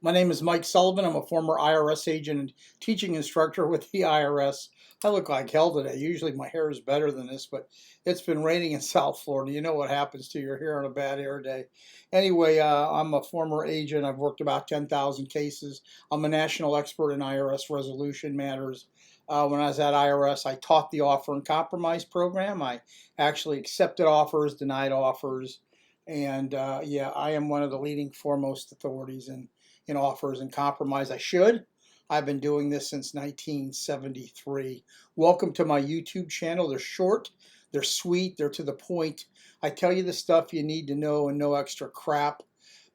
My name is Mike Sullivan. I'm a former IRS agent and teaching instructor with the IRS. I look like hell today. Usually my hair is better than this, but it's been raining in South Florida. You know what happens to your hair on a bad hair day. Anyway, I'm a former agent. I've worked about 10,000 cases. I'm a national expert in IRS resolution matters. When I was at IRS, I taught the offer and compromise program. I actually accepted offers, denied offers, and yeah, I am one of the leading foremost authorities in offers and compromise. I should. I've been doing this since 1973. Welcome to my YouTube channel. They're short, they're sweet, they're to the point. I tell you the stuff you need to know and no extra crap.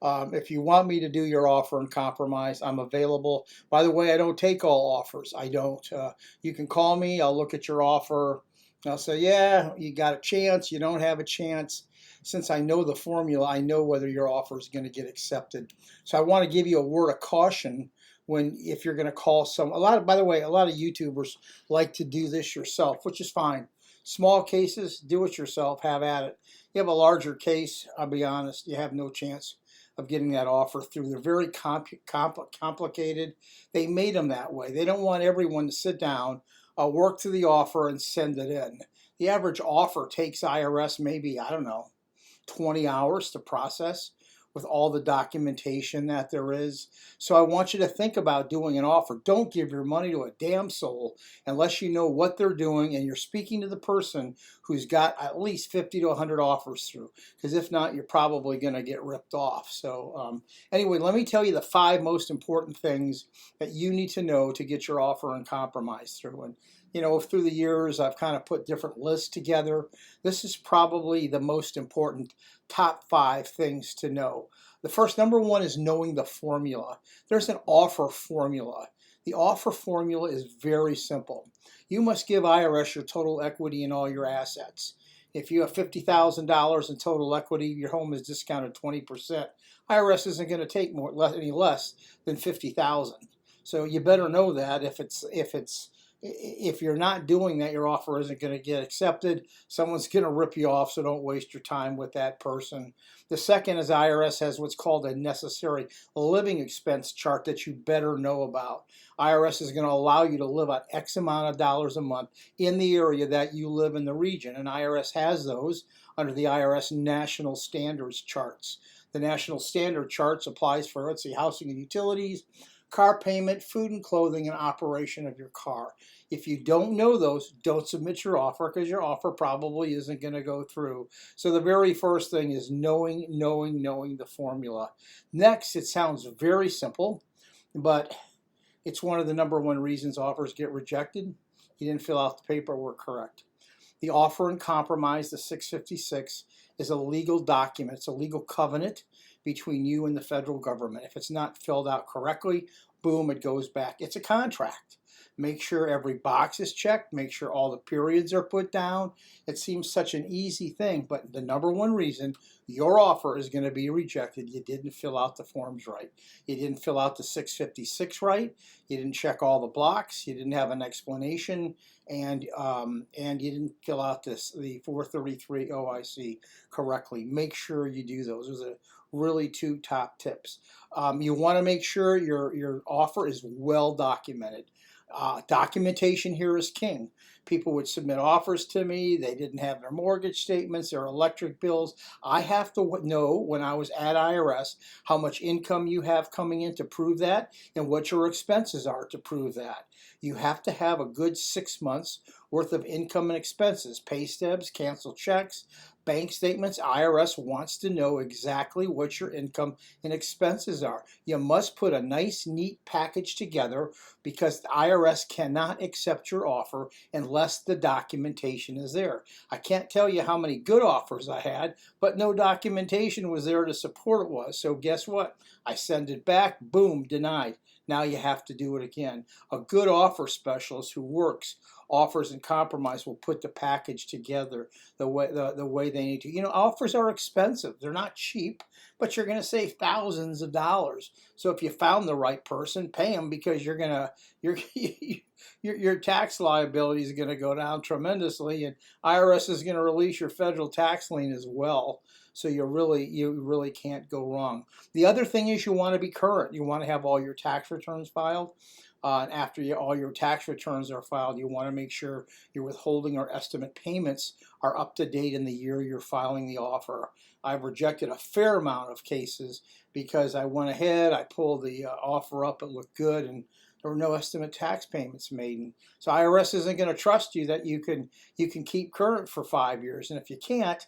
If you want me to do your offer and compromise, I'm available. By the way, I don't take all offers. I don't. You can call me. I'll look at your offer. I'll say, yeah, you got a chance. You don't have a chance. Since I know the formula, I know whether your offer is going to get accepted. So I want to give you a word of caution if you're going to call by the way, a lot of YouTubers like to do this yourself, which is fine. Small cases, do it yourself, have at it. You have a larger case, I'll be honest, you have no chance of getting that offer through. They're very complicated. They made them that way. They don't want everyone to sit down, work through the offer and send it in. The average offer takes IRS maybe, I don't know, 20 hours to process with all the documentation that there is. So I want you to think about doing an offer. Don't give your money to a damn soul unless you know what they're doing and you're speaking to the person who's got at least 50 to 100 offers through. Because if not, you're probably going to get ripped off. So anyway, let me tell you the 5 most important things that you need to know to get your offer and compromise through. And you know, through the years, I've kind of put different lists together. This is probably the most important top 5 things to know. The first, number 1, is knowing the formula. There's an offer formula. The offer formula is very simple. You must give IRS your total equity in all your assets. If you have $50,000 in total equity, your home is discounted 20%. IRS isn't going to take any less than $50,000. So you better know that if you're not doing that, your offer isn't going to get accepted. Someone's going to rip you off, so don't waste your time with that person. The second is IRS has what's called a necessary living expense chart that you better know about. IRS is going to allow you to live on X amount of dollars a month in the area that you live in the region, and IRS has those under the IRS National Standards Charts. The National Standard Charts applies for, let's see, housing and utilities, car payment, food and clothing, and operation of your car. If you don't know those, don't submit your offer because your offer probably isn't going to go through. So the very first thing is knowing the formula. Next, it sounds very simple, but it's one of the number 1 reasons offers get rejected. You didn't fill out the paperwork correct. The offer and compromise, the 656, is a legal document. It's a legal covenant between you and the federal government. If it's not filled out correctly, boom, it goes back. It's a contract. Make sure every box is checked. Make sure all the periods are put down. It seems such an easy thing, but the number 1 reason your offer is going to be rejected, you didn't fill out the forms right. You didn't fill out the 656 right. You didn't check all the blocks. You didn't have an explanation, and you didn't fill out the 433 OIC correctly. Make sure you do those. Those are really 2 top tips. You want to make sure your offer is well documented. Documentation here is king. People would submit offers to me. They didn't have their mortgage statements, their electric bills. I have to know when I was at IRS how much income you have coming in to prove that and what your expenses are to prove that. You have to have a good 6 months worth of income and expenses, pay stubs, canceled checks, bank statements. IRS wants to know exactly what your income and expenses are. You must put a nice, neat package together because the IRS cannot accept your offer unless the documentation is there. I can't tell you how many good offers I had, but no documentation was there to support it. So guess what? I send it back, boom, denied. Now you have to do it again. A good offer specialist who works offers and compromise will put the package together the way they need to. You know, offers are expensive. They're not cheap, but you're going to save thousands of dollars. So if you found the right person, pay them, because you're going to your tax liability is going to go down tremendously, and IRS is going to release your federal tax lien as well. So you really can't go wrong. The other thing is you want to be current. You want to have all your tax returns filed. And after all your tax returns are filed, you want to make sure your withholding or estimate payments are up to date in the year you're filing the offer. I've rejected a fair amount of cases because I went ahead, I pulled the offer up, it looked good, and there were no estimate tax payments made. And so IRS isn't going to trust you that you can keep current for 5 years. And if you can't,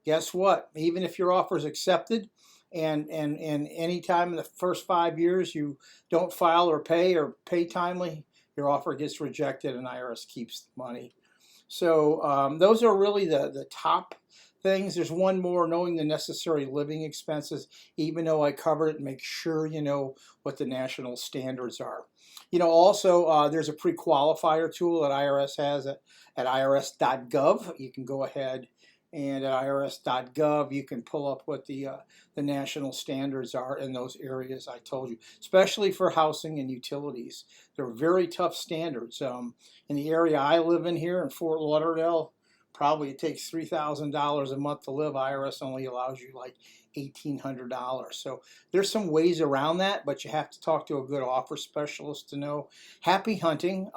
guess what? Even if your offer is accepted, and any time in the first 5 years you don't file or pay timely, your offer gets rejected and IRS keeps the money. So those are really the top things. There's one more: knowing the necessary living expenses. Even though I covered it, make sure you know what the national standards are. You know, also there's a pre-qualifier tool that IRS has at irs.gov. You can go ahead, and at irs.gov you can pull up what the national standards are in those areas I told you, especially for housing and utilities. They're very tough standards. In the area I live in here in Fort Lauderdale, probably it takes $3,000 a month to live. IRS only allows you like $1,800. So there's some ways around that, but you have to talk to a good offer specialist to know. Happy hunting.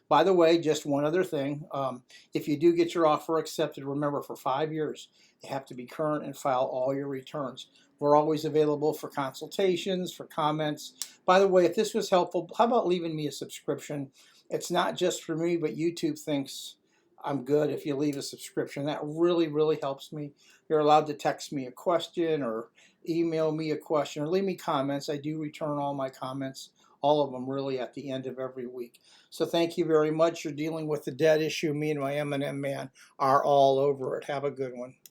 By the way, just one other thing. If you do get your offer accepted, remember, for 5 years, you have to be current and file all your returns. We're always available for consultations, for comments. By the way, if this was helpful, how about leaving me a subscription? It's not just for me, but YouTube thinks I'm good if you leave a subscription. That really helps me. You're allowed to text me a question or email me a question or leave me comments. I do return all my comments, all of them really, at the end of every week. So thank you very much. You're dealing with the debt issue. Me and my M&M man are all over it. Have a good one.